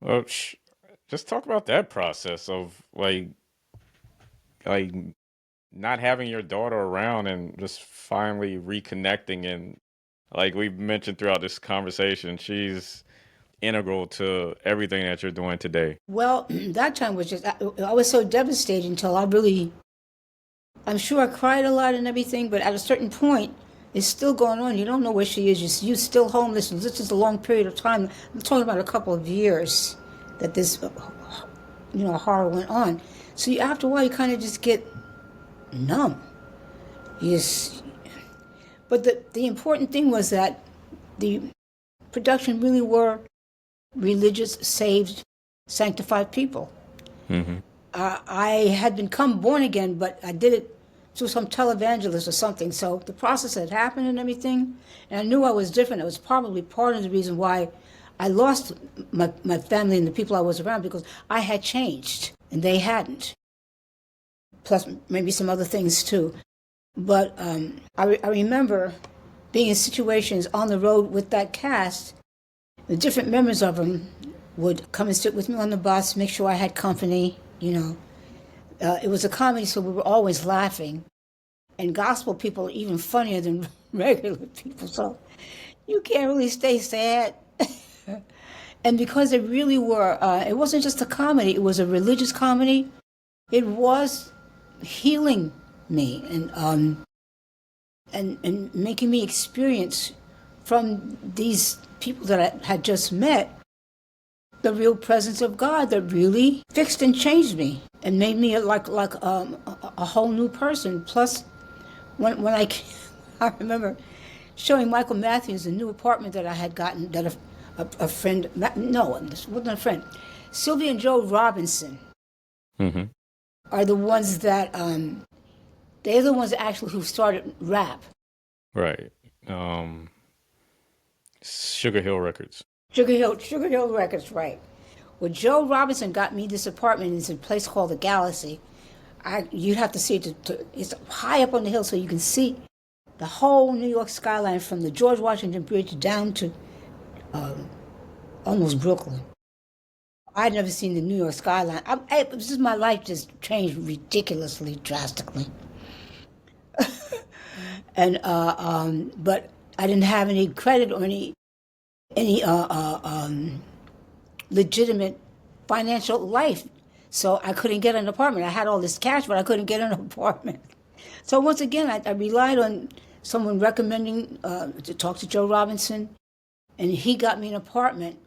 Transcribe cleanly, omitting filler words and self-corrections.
Well, just talk about that process of like not having your daughter around and just finally reconnecting. And like we've mentioned throughout this conversation, she's integral to everything that you're doing today. Well, that time was just, I was so devastated until I'm sure I cried a lot and everything, but at a certain point, it's still going on. You don't know where she is. You're still homeless. This is a long period of time. I'm talking about a couple of years that this, horror went on. So after a while, you kind of just get numb. Yes, but the important thing was that the production really were religious, saved, sanctified people. Hmm. I had become born again, but I did it through some televangelist or something. So the process had happened and everything, and I knew I was different. It was probably part of the reason why I lost my family and the people I was around, because I had changed and they hadn't. Plus, maybe some other things too. But I remember being in situations on the road with that cast. The different members of them would come and sit with me on the bus, make sure I had company. It was a comedy, so we were always laughing. And gospel people are even funnier than regular people, so you can't really stay sad. And because it really were, it wasn't just a comedy, it was a religious comedy. It was healing me and making me experience from these people that I had just met the real presence of God that really fixed and changed me and made me like a whole new person. Plus, when I remember showing Michael Matthews a new apartment that I had gotten that a friend, no, this wasn't a friend, Sylvia and Joe Robinson Hmm. are the ones that they're the ones actually who started rap. Right. Um, Sugar Hill Records. Sugar Hill Records, right? Well, Joe Robinson got me this apartment. It's a place called the Galaxy. You'd have to see it. It's high up on the hill, so you can see the whole New York skyline from the George Washington Bridge down to almost Brooklyn. I'd never seen the New York skyline. Just my life just changed ridiculously, drastically. And but I didn't have any credit or any legitimate financial life. So I couldn't get an apartment. I had all this cash, but I couldn't get an apartment. So once again, I relied on someone recommending to talk to Joe Robinson, and he got me an apartment